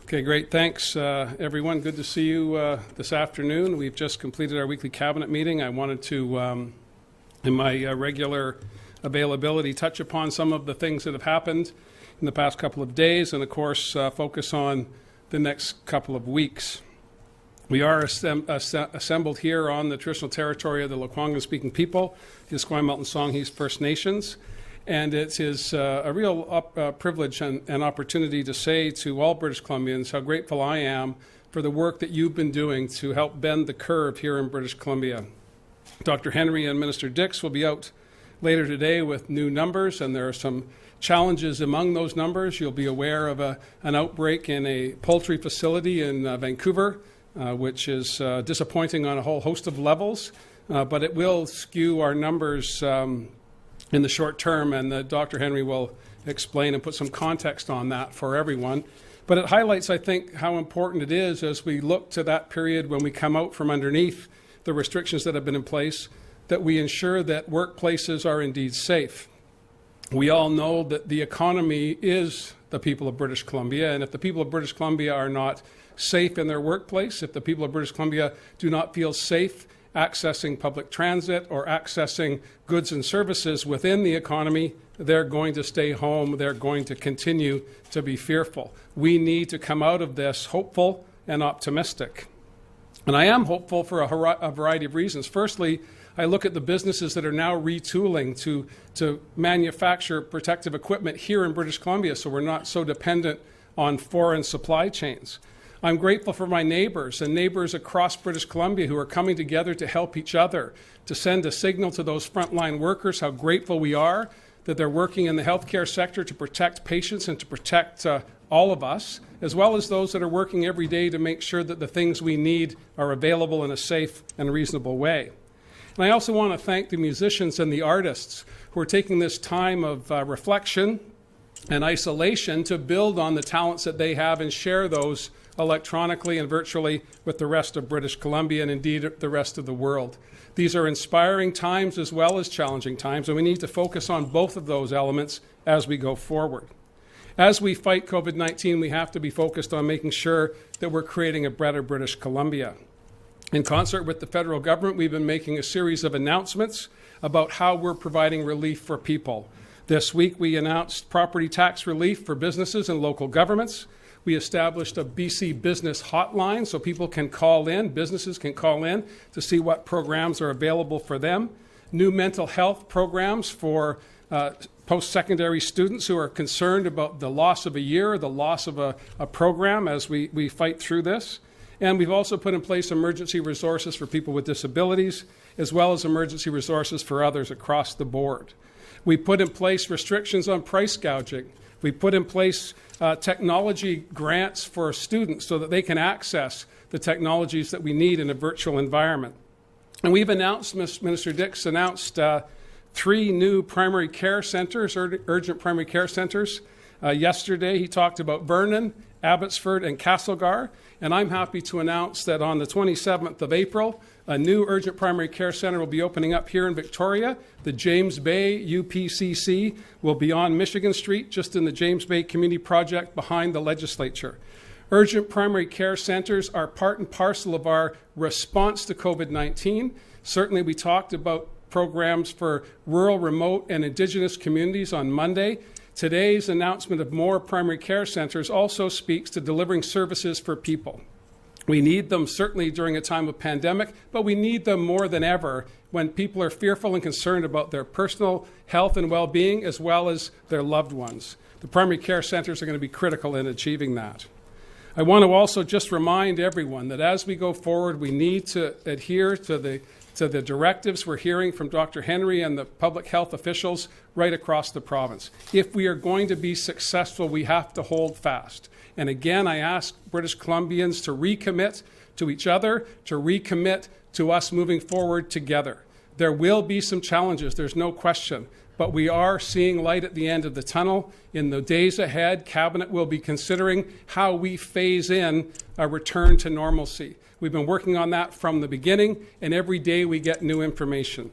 Okay, great. Thanks, everyone. Good to see you this afternoon. We've just completed our weekly cabinet meeting. I wanted to, in my regular availability, touch upon some of the things that have happened in the past couple of days and, of course, focus on the next couple of weeks. We are assembled here on the traditional territory of the Lekwungen-speaking people, the Esquimalt and Songhees First Nations. And it is a real privilege and opportunity to say to all British Columbians how grateful I am for the work that you've been doing to help bend the curve here in British Columbia. Dr. Henry and Minister Dix will be out later today with new numbers, and there are some challenges among those numbers. You'll be aware of an outbreak in a poultry facility in Vancouver, which is disappointing on a whole host of levels, but it will skew our numbers in the short term, and Dr. Henry will explain and put some context on that for everyone. But it highlights, I think, how important it is as we look to that period when we come out from underneath the restrictions that have been in place, that we ensure that workplaces are indeed safe. We all know that the economy is the people of British Columbia, and if the people of British Columbia are not safe in their workplace, if the people of British Columbia do not feel safe accessing public transit or accessing goods and services within the economy, they're going to stay home. They're going to continue to be fearful. We need to come out of this hopeful and optimistic. And I am hopeful for a variety of reasons. Firstly, I look at the businesses that are now retooling to manufacture protective equipment here in British Columbia so we're not so dependent on foreign supply chains. I'm grateful for my neighbors and neighbors across British Columbia who are coming together to help each other, to send a signal to those frontline workers how grateful we are that they're working in the healthcare sector to protect patients and to protect all of us, as well as those that are working every day to make sure that the things we need are available in a safe and reasonable way. And I also want to thank the musicians and the artists who are taking this time of reflection and isolation to build on the talents that they have and share those electronically and virtually with the rest of British Columbia and indeed the rest of the world. These are inspiring times as well as challenging times, and we need to focus on both of those elements as we go forward. As we fight COVID-19, we have to be focused on making sure that we're creating a better British Columbia. In concert with the federal government, we've been making a series of announcements about how we're providing relief for people. This week, we announced property tax relief for businesses and local governments. We established a BC Business Hotline so people can call in, businesses can call in to see what programs are available for them. New mental health programs for post-secondary students who are concerned about the loss of a year, the loss of a program as we fight through this. And we've also put in place emergency resources for people with disabilities, as well as emergency resources for others across the board. We put in place restrictions on price gouging. We put in place technology grants for students so that they can access the technologies that we need in a virtual environment. And we've announced, Minister Dix announced 3 new primary care centers, urgent primary care centers. Yesterday he talked about Vernon, Abbotsford, and Castlegar. And I'm happy to announce that on the 27th of April, a new urgent primary care center will be opening up here in Victoria. The James Bay UPCC will be on Michigan Street, just in the James Bay Community Project behind the legislature. Urgent primary care centers are part and parcel of our response to COVID-19. Certainly we talked about programs for rural, remote, and Indigenous communities on Monday. Today's announcement of more primary care centers also speaks to delivering services for people. We need them certainly during a time of pandemic, but we need them more than ever when people are fearful and concerned about their personal health and well-being as well as their loved ones. The primary care centers are going to be critical in achieving that. I want to also just remind everyone that as we go forward, we need to adhere to the directives we're hearing from Dr. Henry and the public health officials right across the province. If we are going to be successful, we have to hold fast. And again, I ask British Columbians to recommit to each other, to recommit to us moving forward together. There will be some challenges, there's no question, but we are seeing light at the end of the tunnel. In the days ahead, Cabinet will be considering how we phase in a return to normalcy. We've been working on that from the beginning, and every day we get new information.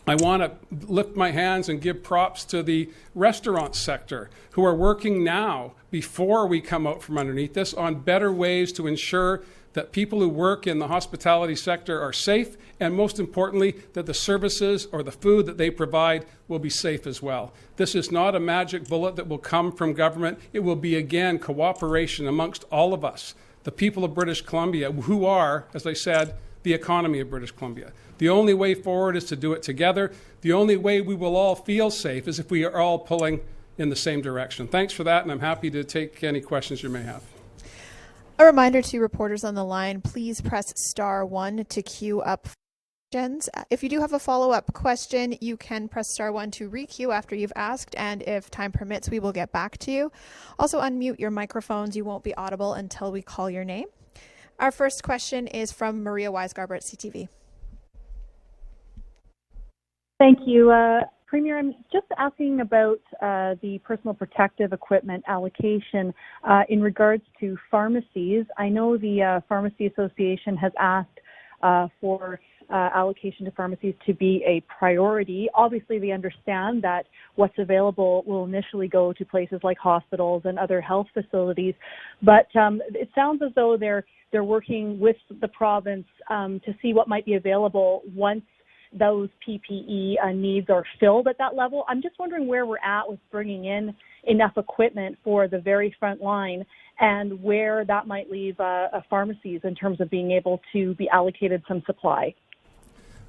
I want to lift my hands and give props to the restaurant sector who are working now, before we come out from underneath this, on better ways to ensure that people who work in the hospitality sector are safe, and most importantly, that the services or the food that they provide will be safe as well. This is not a magic bullet that will come from government. It will be, again, cooperation amongst all of us, the people of British Columbia, who are, as I said, the economy of British Columbia. The only way forward is to do it together. The only way we will all feel safe is if we are all pulling in the same direction. Thanks for that, and I'm happy to take any questions you may have. A reminder to reporters on the line, please press *1 to queue up questions. If you do have a follow-up question, you can press *1 to re-queue after you've asked, and if time permits, we will get back to you. Also, unmute your microphones. You won't be audible until we call your name. Our first question is from Maria Weisgarber at CTV. Thank you. Premier, I'm just asking about the personal protective equipment allocation in regards to pharmacies. I know the Pharmacy Association has asked for allocation to pharmacies to be a priority. Obviously, they understand that what's available will initially go to places like hospitals and other health facilities, but it sounds as though they're working with the province to see what might be available once those PPE needs are filled at that level. I'm just wondering where we're at with bringing in enough equipment for the very front line, and where that might leave pharmacies in terms of being able to be allocated some supply.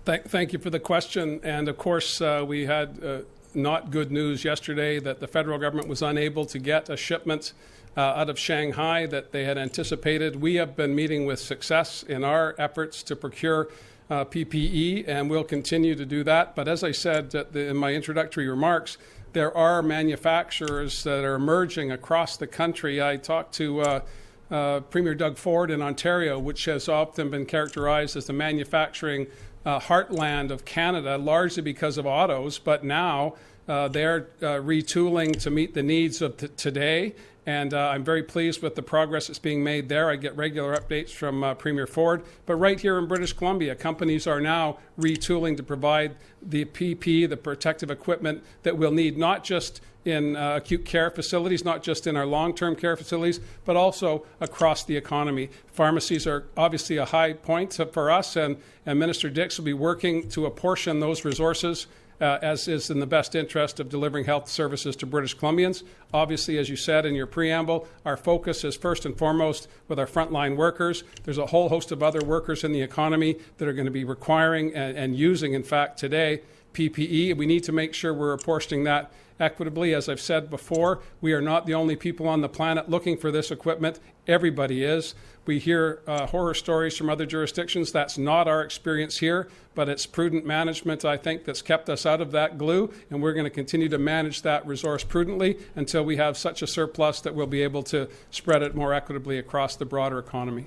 Thank you for the question. And of course, we had not good news yesterday that the federal government was unable to get a shipment out of Shanghai that they had anticipated. We have been meeting with success in our efforts to procure PPE, and we'll continue to do that. But as I said in my introductory remarks, there are manufacturers that are emerging across the country. I talked to Premier Doug Ford in Ontario, which has often been characterized as the manufacturing heartland of Canada, largely because of autos, but now they're retooling to meet the needs of today. And I'm very pleased with the progress that's being made there. I get regular updates from Premier Ford. But right here in British Columbia, companies are now retooling to provide the PPE, the protective equipment that we'll need, not just in acute care facilities, not just in our long-term care facilities, but also across the economy. Pharmacies are obviously a high point for us, and Minister Dix will be working to apportion those resources as is in the best interest of delivering health services to British Columbians. Obviously, as you said in your preamble, our focus is first and foremost with our frontline workers. There's a whole host of other workers in the economy that are going to be requiring and using, in fact, today, PPE. We need to make sure we're apportioning that equitably. As I've said before, we are not the only people on the planet looking for this equipment. Everybody is. We hear horror stories from other jurisdictions. That's not our experience here, but it's prudent management, I think, that's kept us out of that glue, and we're going to continue to manage that resource prudently until we have such a surplus that we'll be able to spread it more equitably across the broader economy.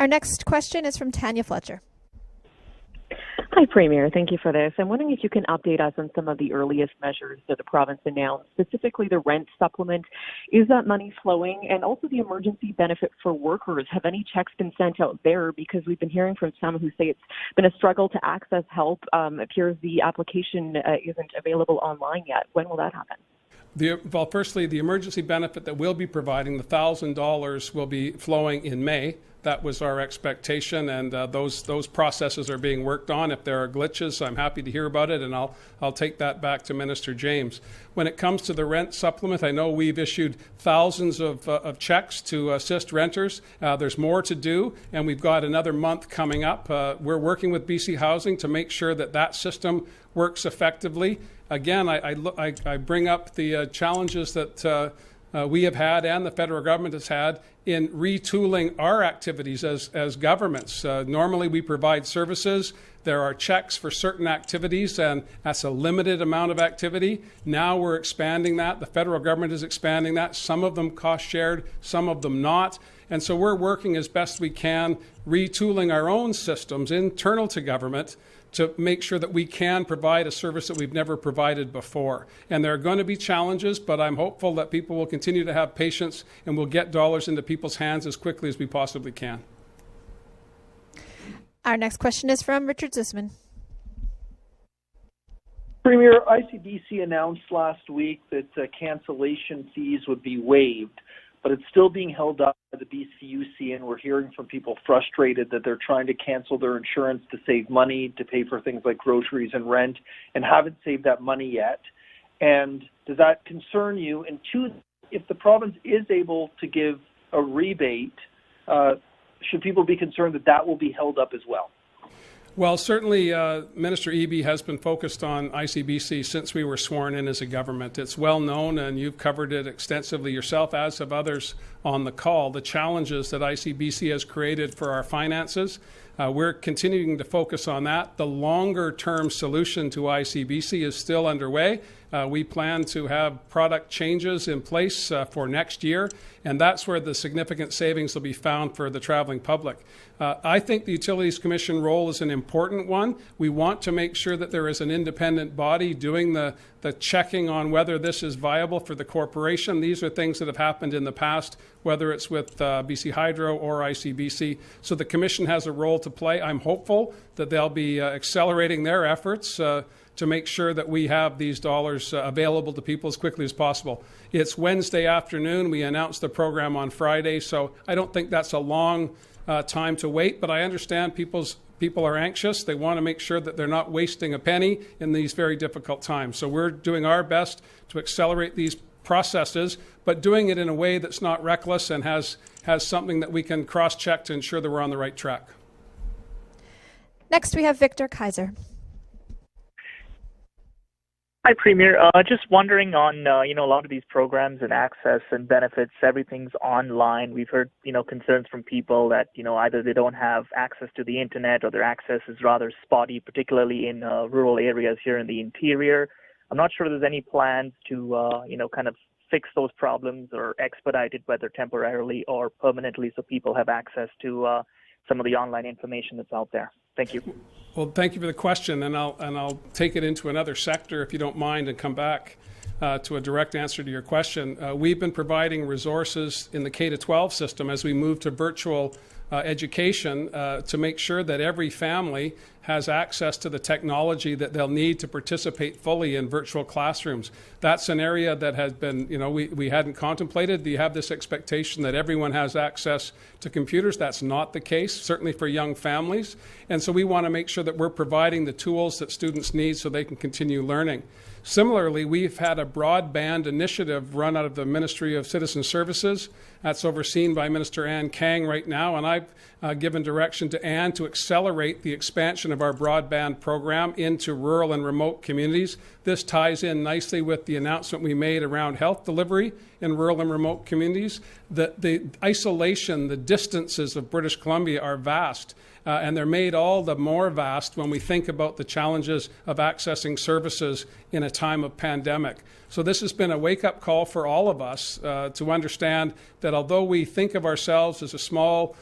Our next question is from Tanya Fletcher. Hi, Premier. Thank you for this. I'm wondering if you can update us on some of the earliest measures that the province announced, specifically the rent supplement. Is that money flowing? And also the emergency benefit for workers. Have any checks been sent out there? Because we've been hearing from some who say it's been a struggle to access help. Appears the application isn't available online yet. When will that happen? Well, firstly, the emergency benefit that we'll be providing, the $1,000, will be flowing in May. That was our expectation, and those processes are being worked on. If there are glitches, I'm happy to hear about it, and I'll take that back to Minister James. When it comes to the rent supplement, I know we've issued thousands of checks to assist renters. There's more to do, and we've got another month coming up. We're working with BC Housing to make sure that that system works effectively. Again, I bring up the challenges that we have had and the federal government has had in retooling our activities as governments. Normally we provide services. There are checks for certain activities, and that's a limited amount of activity. Now we're expanding that. The federal government is expanding that. Some of them cost shared, some of them not. And so we're working as best we can, retooling our own systems internal to government to make sure that we can provide a service that we've never provided before. And there are going to be challenges, but I'm hopeful that people will continue to have patience and we'll get dollars into people's hands as quickly as we possibly can. Our next question is from Richard Zussman. Premier, ICBC announced last week that cancellation fees would be waived, but it's still being held up by the BCUC, and we're hearing from people frustrated that they're trying to cancel their insurance to save money, to pay for things like groceries and rent, and haven't saved that money yet. And does that concern you? And two, if the province is able to give a rebate, should people be concerned that that will be held up as well? Well, certainly Minister Eby has been focused on ICBC since we were sworn in as a government. It's well known, and you've covered it extensively yourself, as have others on the call, the challenges that ICBC has created for our finances. We're continuing to focus on that. The longer-term solution to ICBC is still underway. We plan to have product changes in place for next year, and that's where the significant savings will be found for the traveling public. I think the Utilities Commission role is an important one. We want to make sure that there is an independent body doing the checking on whether this is viable for the corporation. These are things that have happened in the past, whether it's with BC Hydro or ICBC. So the Commission has a role to play. I'm hopeful that they'll be accelerating their efforts to make sure that we have these dollars available to people as quickly as possible. It's Wednesday afternoon. We announced the program on Friday, so I don't think that's a long time to wait, but I understand people are anxious. They want to make sure that they're not wasting a penny in these very difficult times. So we're doing our best to accelerate these processes, but doing it in a way that's not reckless and has something that we can cross-check to ensure that we're on the right track. Next, we have Victor Kaiser. Hi, Premier. Just wondering on, a lot of these programs and access and benefits, everything's online. We've heard, concerns from people that, either they don't have access to the internet or their access is rather spotty, particularly in rural areas here in the interior. I'm not sure there's any plans to, kind of fix those problems or expedite it, whether temporarily or permanently, so people have access to some of the online information that's out there. Thank you. Well, thank you for the question, and I'll take it into another sector, if you don't mind, and come back to a direct answer to your question. We've been providing resources in the K-12 system as we move to virtual education to make sure that every family has access to the technology that they'll need to participate fully in virtual classrooms. That's an area that has been, we hadn't contemplated. You have this expectation that everyone has access to computers. That's not the case, certainly for young families. And so we want to make sure that we're providing the tools that students need so they can continue learning. Similarly, we've had a broadband initiative run out of the Ministry of Citizen Services. That's overseen by Minister Ann Kang right now, and I've given direction to Ann to accelerate the expansion of our broadband program into rural and remote communities. This ties in nicely with the announcement we made around health delivery in rural and remote communities. The isolation, the distances of British Columbia are vast. And they're made all the more vast when we think about the challenges of accessing services in a time of pandemic. So this has been a wake-up call for all of us to understand that although we think of ourselves as a small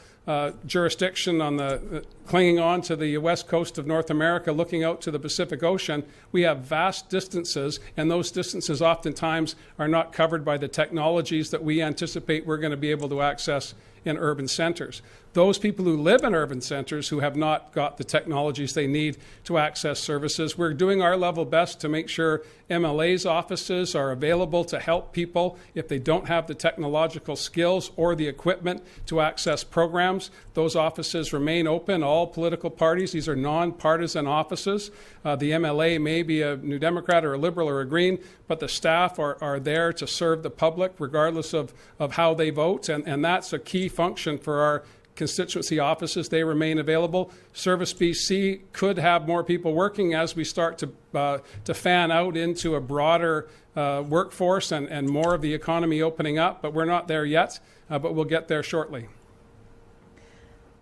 jurisdiction on clinging on to the west coast of North America, looking out to the Pacific Ocean, we have vast distances, and those distances oftentimes are not covered by the technologies that we anticipate we're going to be able to access in urban centers. Those people who live in urban centers who have not got the technologies they need to access services, we're doing our level best to make sure MLA's offices are available to help people if they don't have the technological skills or the equipment to access programs. Those offices remain open, all political parties. These are non-partisan offices. The MLA may be a New Democrat or a Liberal or a Green, but the staff are there to serve the public regardless of how they vote, and that's a key function for our constituency offices. They remain available. Service BC could have more people working as we start to fan out into a broader workforce and more of the economy opening up, but we're not there yet, but we'll get there shortly.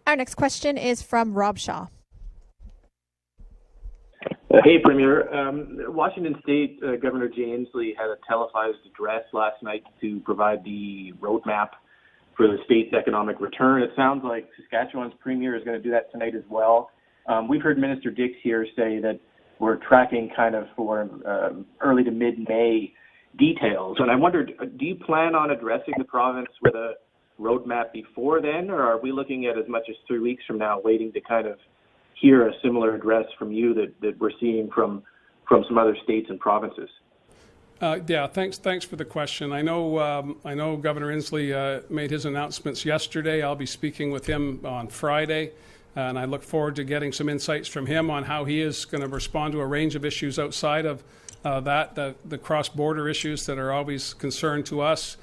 Our next question is from Rob Shaw. Hey, Premier. Washington State Governor Jay Inslee had a televised address last night to provide the roadmap for the state's economic return. It sounds like Saskatchewan's Premier is going to do that tonight as well. We've heard Minister Dix here say that we're tracking kind of for early to mid-May details. And I wondered, do you plan on addressing the province with a roadmap before then, or are we looking at as much as 3 weeks from now waiting to kind of hear a similar address from you that we're seeing from from some other states and provinces? Yeah, thanks for the question. I know Governor Inslee made his announcements yesterday. I'll be speaking with him on Friday, and I look forward to getting some insights from him on how he is going to respond to a range of issues outside of the cross-border issues that are always concerned to us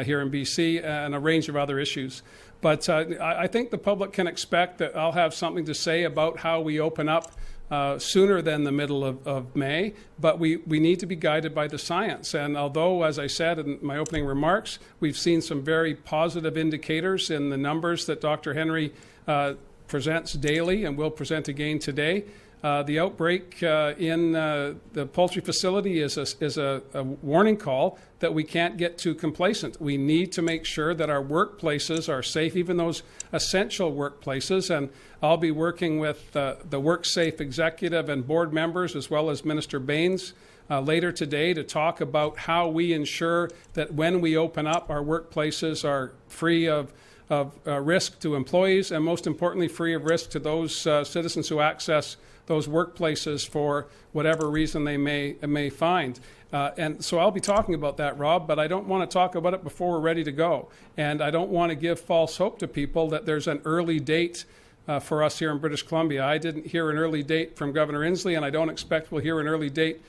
here in BC, and a range of other issues. But I think the public can expect that I'll have something to say about how we open up sooner than the middle of May, but we need to be guided by the science. And although, as I said in my opening remarks, we've seen some very positive indicators in the numbers that Dr. Henry presents daily and will present again today, the outbreak in the poultry facility is a warning call that we can't get too complacent. We need to make sure that our workplaces are safe, even those essential workplaces. And I'll be working with the WorkSafe executive and board members, as well as Minister Baines, later today to talk about how we ensure that when we open up, our workplaces are free of risk to employees, and most importantly, free of risk to those citizens who access those workplaces for whatever reason they may find. And so I'll be talking about that, Rob, but I don't want to talk about it before we're ready to go. And I don't want to give false hope to people that there's an early date for us here in British Columbia. I didn't hear an early date from Governor Inslee, and I don't expect we'll hear an early date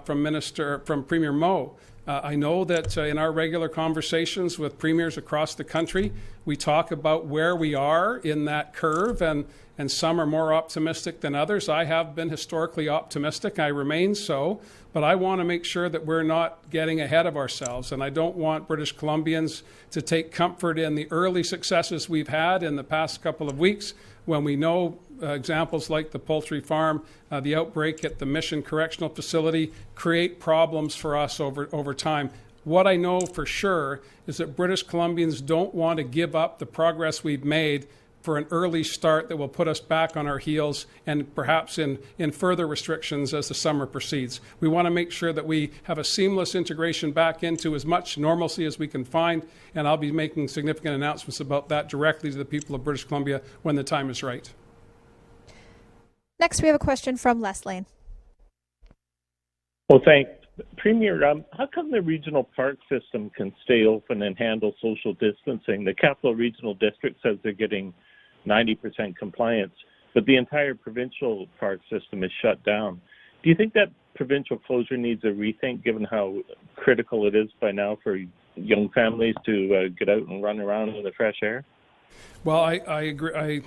from Premier Moe. I know that in our regular conversations with premiers across the country, we talk about where we are in that curve, and some are more optimistic than others. I have been historically optimistic. I remain so, but I want to make sure that we're not getting ahead of ourselves, and I don't want British Columbians to take comfort in the early successes we've had in the past couple of weeks when we know examples like the poultry farm, the outbreak at the Mission Correctional Facility create problems for us over time. What I know for sure is that British Columbians don't want to give up the progress we've made for an early start that will put us back on our heels and perhaps in further restrictions as the summer proceeds. We want to make sure that we have a seamless integration back into as much normalcy as we can find, and I'll be making significant announcements about that directly to the people of British Columbia when the time is right. Next, we have a question from Les Lane. Well, thanks. Premier, how come the regional park system can stay open and handle social distancing? The Capital Regional District says they're getting 90% compliance, but the entire provincial park system is shut down. Do you think that provincial closure needs a rethink, given how critical it is by now for young families to get out and run around in the fresh air? Well, I agree.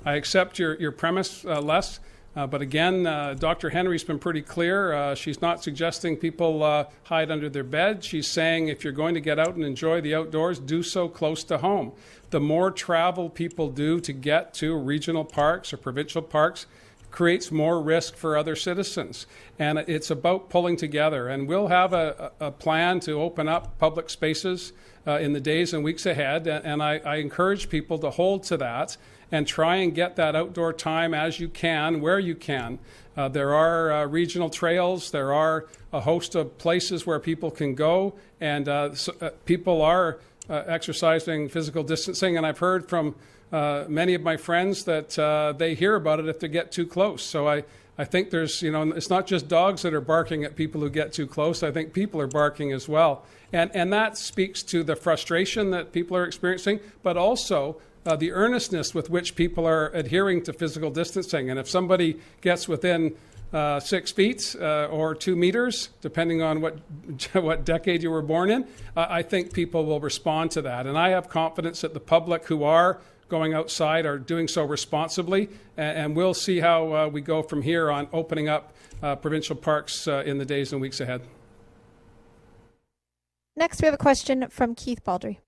I accept your premise, Les. But again, Dr. Henry's been pretty clear. She's not suggesting people hide under their bed. She's saying if you're going to get out and enjoy the outdoors, do so close to home. The more travel people do to get to regional parks or provincial parks creates more risk for other citizens. And it's about pulling together. And we'll have a plan to open up public spaces in the days and weeks ahead. And I encourage people to hold to that and try and get that outdoor time as you can, where you can. There are regional trails. There are a host of places where people can go, and people are exercising physical distancing. And I've heard from many of my friends that they hear about it if they get too close. So I think there's, it's not just dogs that are barking at people who get too close. I think people are barking as well. And that speaks to the frustration that people are experiencing, but also the earnestness with which people are adhering to physical distancing. And if somebody gets within 6 feet or 2 meters, depending on what decade you were born in, I think people will respond to that. And I have confidence that the public who are going outside are doing so responsibly, and we'll see how we go from here on opening up provincial parks in the days and weeks ahead. Next, we have a question from Keith Baldry.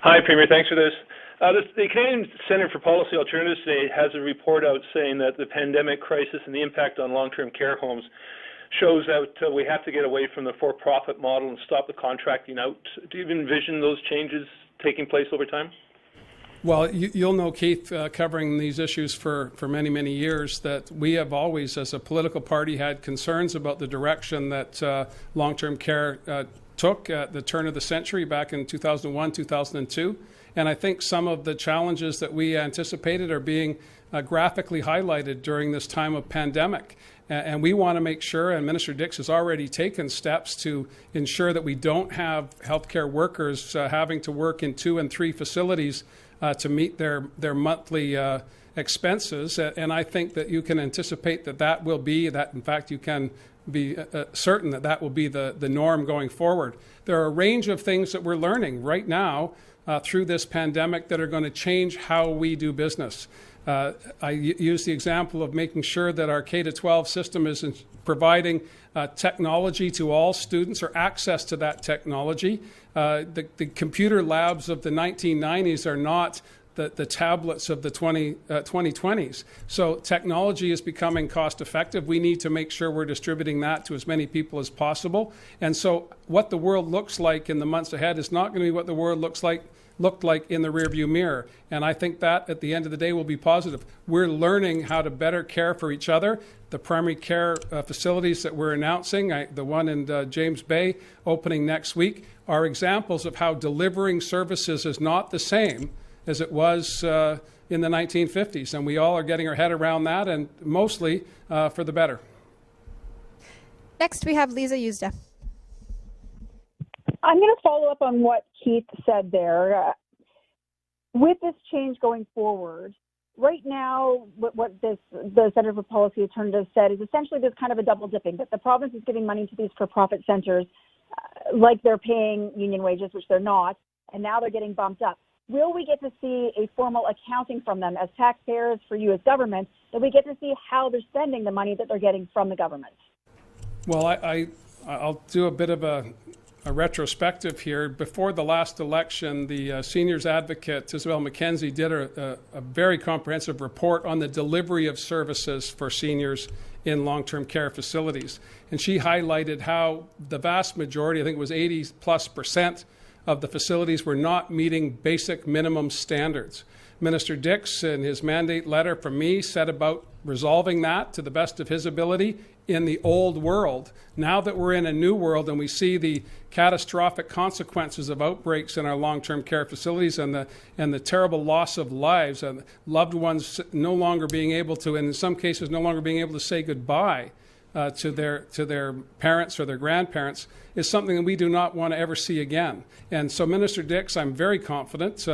Hi, Premier. Thanks for this. The Canadian Centre for Policy Alternatives today has a report out saying that the pandemic crisis and the impact on long-term care homes shows that we have to get away from the for-profit model and stop the contracting out. Do you envision those changes taking place over time? Well, you'll know, Keith, covering these issues for many, many years, that we have always, as a political party, had concerns about the direction that long-term care took at the turn of the century back in 2001, 2002. And I think some of the challenges that we anticipated are being graphically highlighted during this time of pandemic. And we want to make sure, and Minister Dix has already taken steps to ensure that we don't have healthcare workers having to work in 2 and 3 facilities to meet their monthly expenses. And I think that you can anticipate that will be, that in fact you can be certain that will be the norm going forward. There are a range of things that we're learning right now through this pandemic that are going to change how we do business. I use the example of making sure that our K-12 system is providing technology to all students, or access to that technology. The computer labs of the 1990s are not the tablets of the 2020s. So technology is becoming cost effective. We need to make sure we're distributing that to as many people as possible. And so what the world looks like in the months ahead is not going to be what the world looked like in the rearview mirror. And I think that at the end of the day will be positive. We're learning how to better care for each other. The primary care facilities that we're announcing, the one in James Bay opening next week, are examples of how delivering services is not the same as it was in the 1950s. And we all are getting our head around that, and mostly for the better. Next, we have Lisa Yuzda. I'm going to follow up on what Keith said there. With this change going forward, right now, what the Centre for Policy Alternatives said is essentially there's kind of a double dipping, that the province is giving money to these for-profit centres like they're paying union wages, which they're not, and now they're getting bumped up. Will we get to see a formal accounting from them as taxpayers, for you as government, that we get to see how they're spending the money that they're getting from the government? Well, I'll do a bit of a retrospective here. Before the last election, the seniors advocate, Isabel McKenzie, did a very comprehensive report on the delivery of services for seniors in long-term care facilities. And she highlighted how the vast majority, I think it was 80+% of the facilities, were not meeting basic minimum standards. Minister Dix, in his mandate letter from me, set about resolving that to the best of his ability in the old world. Now that we're in a new world and we see the catastrophic consequences of outbreaks in our long-term care facilities and the terrible loss of lives and loved ones no longer being able to, and in some cases no longer being able to say goodbye to their parents or their grandparents, is something that we do not want to ever see again. And so Minister Dix, I'm very confident,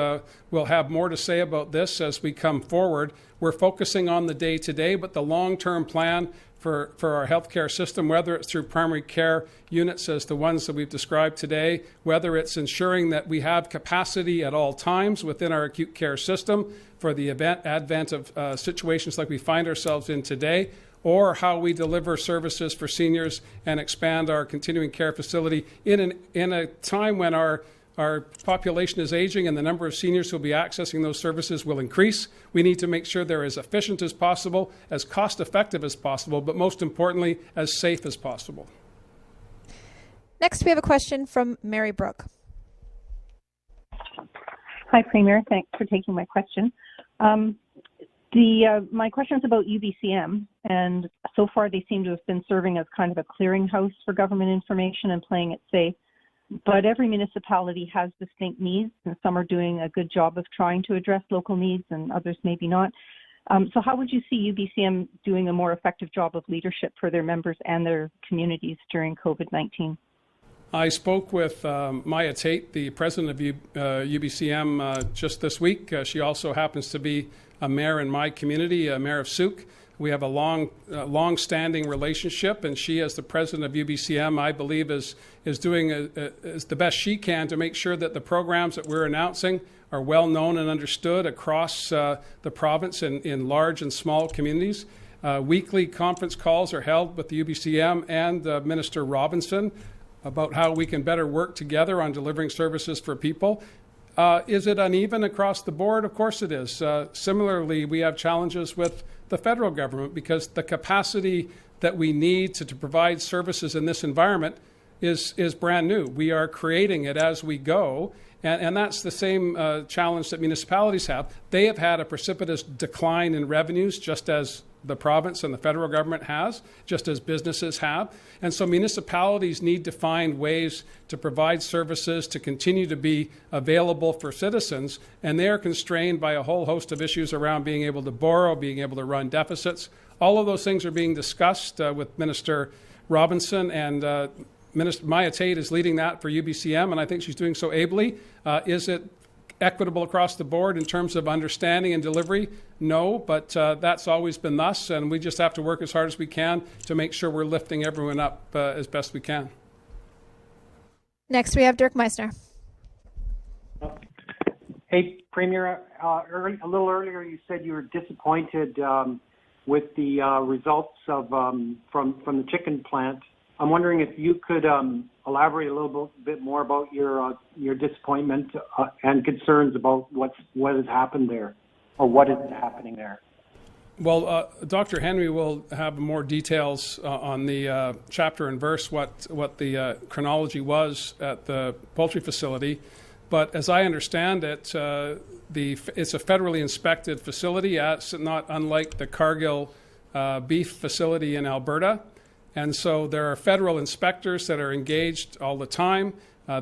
will have more to say about this as we come forward. We're focusing on the day-to-day, but the long-term plan for our healthcare system, whether it's through primary care units as the ones that we've described today, whether it's ensuring that we have capacity at all times within our acute care system for the advent of situations like we find ourselves in today, or how we deliver services for seniors and expand our continuing care facility in a time when our population is aging and the number of seniors who will be accessing those services will increase. We need to make sure they're as efficient as possible, as cost-effective as possible, but most importantly, as safe as possible. Next, we have a question from Mary Brooke. Hi, Premier. Thanks for taking my question. My question is about UBCM, and so far they seem to have been serving as kind of a clearinghouse for government information and playing it safe. But every municipality has distinct needs, and some are doing a good job of trying to address local needs, and others maybe not. So how would you see UBCM doing a more effective job of leadership for their members and their communities during COVID-19? I spoke with Maya Tate, the president of UBCM, just this week. She also happens to be a mayor in my community, a mayor of Souk. We have a long-standing relationship, and she, as the president of UBCM, I believe is doing is the best she can to make sure that the programs that we're announcing are well known and understood across the province in large and small communities. Weekly conference calls are held with the UBCM and Minister Robinson about how we can better work together on delivering services for people. Is it uneven across the board? Of course it is. Similarly, we have challenges with the federal government because the capacity that we need to provide services in this environment is brand new. We are creating it as we go, and that's the same challenge that municipalities have. They have had a precipitous decline in revenues, just as the province and the federal government has, just as businesses have. And so municipalities need to find ways to provide services to continue to be available for citizens, and they are constrained by a whole host of issues around being able to borrow, being able to run deficits. All of those things are being discussed with Minister Robinson, and Minister Maya Tate is leading that for UBCM, and I think she's doing so ably. Is it equitable across the board in terms of understanding and delivery? No, but that's always been thus, and we just have to work as hard as we can to make sure we're lifting everyone up as best we can. Next, we have Dirk Meister. Hey, Premier, a little earlier you said you were disappointed with the results of from the chicken plant. I'm wondering if you could elaborate a little bit more about your disappointment and concerns about what has happened there, or what is happening there. Well, Dr. Henry will have more details on the chapter and verse, what the chronology was at the poultry facility. But as I understand it, it's a federally inspected facility. It's not unlike the Cargill beef facility in Alberta. And so there are federal inspectors that are engaged all the time.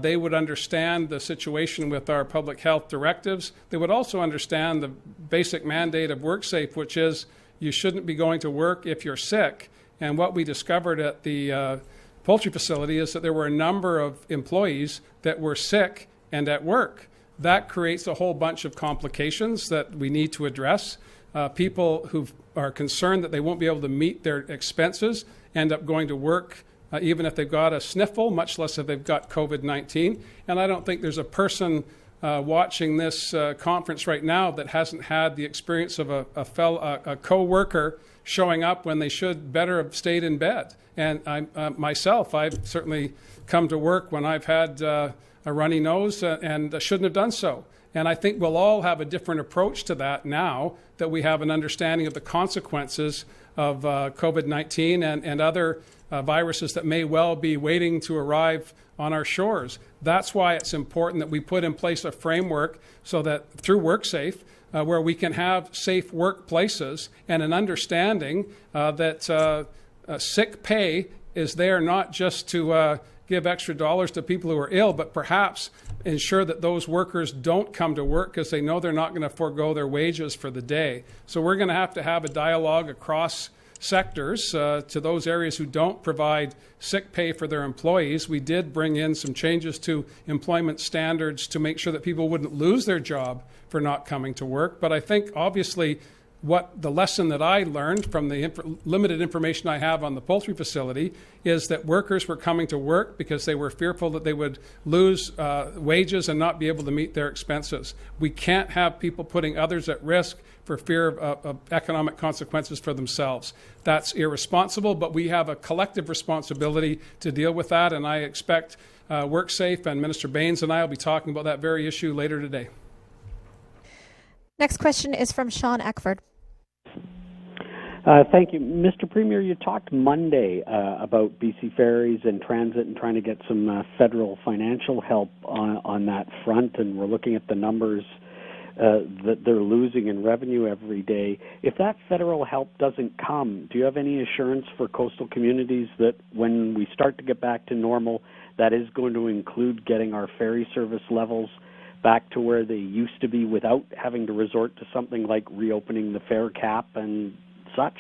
They would understand the situation with our public health directives. They would also understand the basic mandate of WorkSafe, which is you shouldn't be going to work if you're sick. And what we discovered at the poultry facility is that there were a number of employees that were sick and at work. That creates a whole bunch of complications that we need to address. People who are concerned that they won't be able to meet their expenses end up going to work even if they've got a sniffle, much less if they've got COVID-19. And I don't think there's a person watching this conference right now that hasn't had the experience of a co-worker showing up when they should better have stayed in bed. And myself, I've certainly come to work when I've had a runny nose and shouldn't have done so. And I think we'll all have a different approach to that now that we have an understanding of the consequences of COVID-19 and other viruses that may well be waiting to arrive on our shores. That's why it's important that we put in place a framework so that through WorkSafe, where we can have safe workplaces and an understanding that sick pay is there not just to give extra dollars to people who are ill, but perhaps ensure that those workers don't come to work because they know they're not going to forego their wages for the day. So we're going to have a dialogue across sectors to those areas who don't provide sick pay for their employees. We did bring in some changes to employment standards to make sure that people wouldn't lose their job for not coming to work. But I think obviously what the lesson that I learned from the limited information I have on the poultry facility is that workers were coming to work because they were fearful that they would lose wages and not be able to meet their expenses. We can't have people putting others at risk for fear of economic consequences for themselves. That's irresponsible, but we have a collective responsibility to deal with that, and I expect WorkSafe and Minister Baines and I will be talking about that very issue later today. Next question is from Sean Eckford. Thank you. Mr. Premier, you talked Monday about BC Ferries and transit and trying to get some federal financial help on that front, and we're looking at the numbers that they're losing in revenue every day. If that federal help doesn't come, do you have any assurance for coastal communities that when we start to get back to normal, that is going to include getting our ferry service levels back to where they used to be without having to resort to something like reopening the fare cap and such?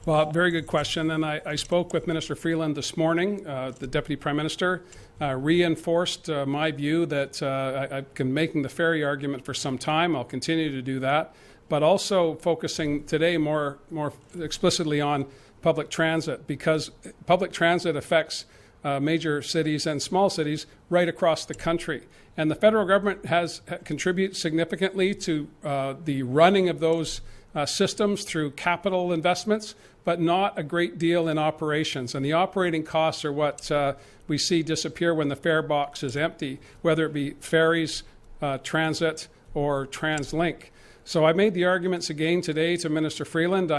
Well, very good question. And I spoke with Minister Freeland this morning. The Deputy Prime Minister reinforced my view that I've been making the ferry argument for some time. I'll continue to do that, but also focusing today more explicitly on public transit, because public transit affects major cities and small cities right across the country. And the federal government contributes significantly to the running of those systems through capital investments, but not a great deal in operations. And the operating costs are what we see disappear when the fare box is empty, whether it be ferries, transit, or TransLink. So I made the arguments again today to Minister Freeland.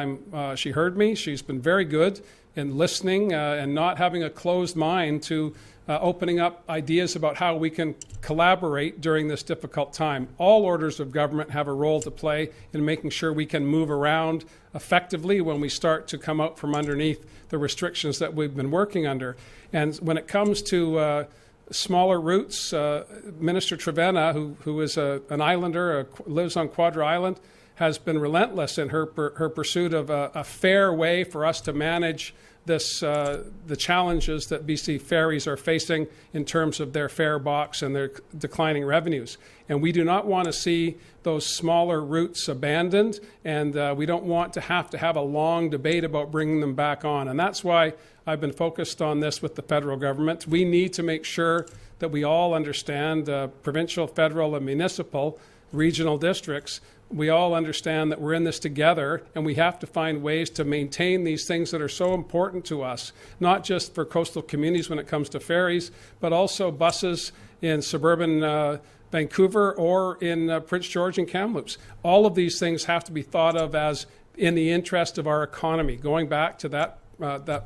She heard me. She's been very good in listening and not having a closed mind to opening up ideas about how we can collaborate during this difficult time. All orders of government have a role to play in making sure we can move around effectively when we start to come out from underneath the restrictions that we've been working under. And when it comes to smaller routes, Minister Trevena, who is an islander, lives on Quadra Island, has been relentless in her pursuit of a fair way for us to manage the challenges that BC ferries are facing in terms of their fare box and their declining revenues. And we do not want to see those smaller routes abandoned, and we don't want to have a long debate about bringing them back on. And that's why I've been focused on this with the federal government. We need to make sure that we all understand, provincial, federal, and municipal, regional districts, we all understand that we're in this together, and we have to find ways to maintain these things that are so important to us, not just for coastal communities when it comes to ferries, but also buses in suburban Vancouver or in Prince George and Kamloops. All of these things have to be thought of as in the interest of our economy, going back to that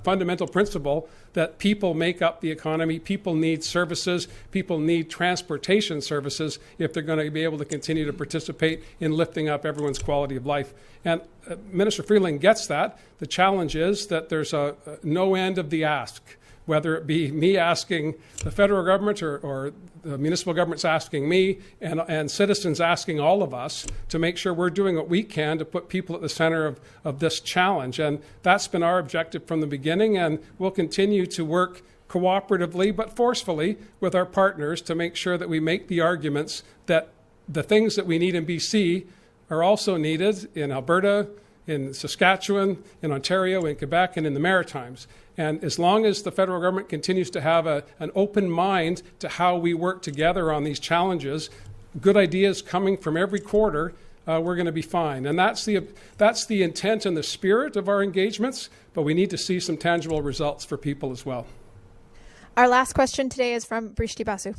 fundamental principle that people make up the economy, people need services, people need transportation services if they're going to be able to continue to participate in lifting up everyone's quality of life. And Minister Freeland gets that. The challenge is that there's a no end of the ask, whether it be me asking the federal government or the municipal government's asking me and citizens asking all of us to make sure we're doing what we can to put people at the center of this challenge. And that's been our objective from the beginning, and we'll continue to work cooperatively but forcefully with our partners to make sure that we make the arguments that the things that we need in BC are also needed in Alberta, in Saskatchewan, in Ontario, in Quebec, and in the Maritimes. And as long as the federal government continues to have an open mind to how we work together on these challenges, good ideas coming from every quarter, we're going to be fine. And that's the intent and the spirit of our engagements, but we need to see some tangible results for people as well. Our last question today is from Brishti Basu.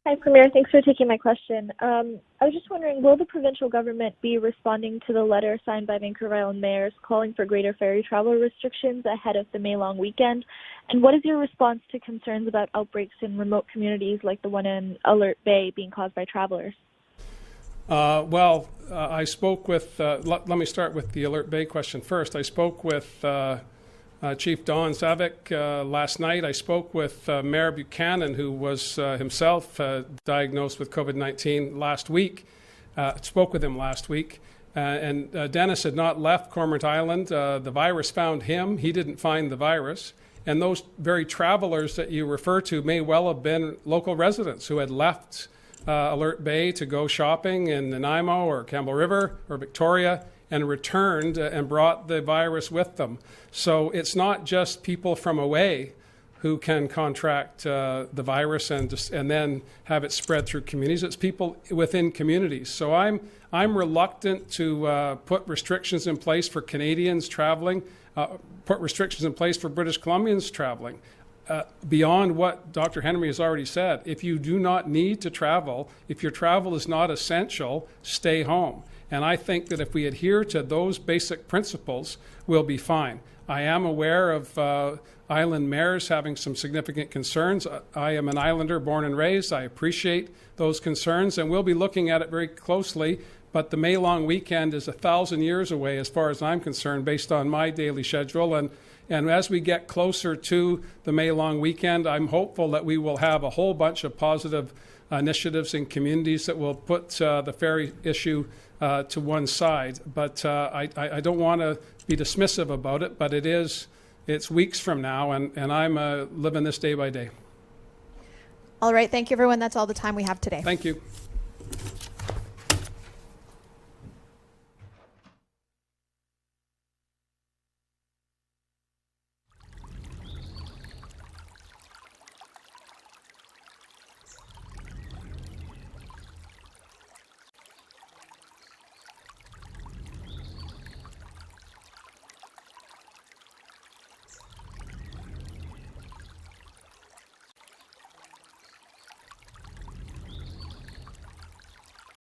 Hi, Premier. Thanks for taking my question. I was just wondering, will the provincial government be responding to the letter signed by Vancouver Island mayors calling for greater ferry travel restrictions ahead of the May long weekend? And what is your response to concerns about outbreaks in remote communities like the one in Alert Bay being caused by travelers? I spoke with, let me start with the Alert Bay question first. I spoke with Chief Don Zavik last night. I spoke with Mayor Buchanan, who was himself diagnosed with COVID-19 last week. Spoke with him last week. And Dennis had not left Cormorant Island. The virus found him. He didn't find the virus. And those very travelers that you refer to may well have been local residents who had left Alert Bay to go shopping in Nanaimo or Campbell River or Victoria and returned and brought the virus with them. So it's not just people from away who can contract the virus and then have it spread through communities. It's people within communities. So I'm reluctant to put restrictions in place for Canadians traveling, put restrictions in place for British Columbians traveling. Beyond what Dr. Henry has already said, if you do not need to travel, if your travel is not essential, stay home. And I think that if we adhere to those basic principles, we'll be fine. I am aware of island mayors having some significant concerns. I am an islander born and raised. I appreciate those concerns, and we'll be looking at it very closely. But the May long weekend is 1,000 years away as far as I'm concerned, based on my daily schedule. And as we get closer to the May long weekend, I'm hopeful that we will have a whole bunch of positive initiatives in communities that will put the ferry issue to one side. But I don't want to be dismissive about it, but it's weeks from now, and I'm living this day by day. All right. Thank you, everyone. That's all the time we have today. Thank you.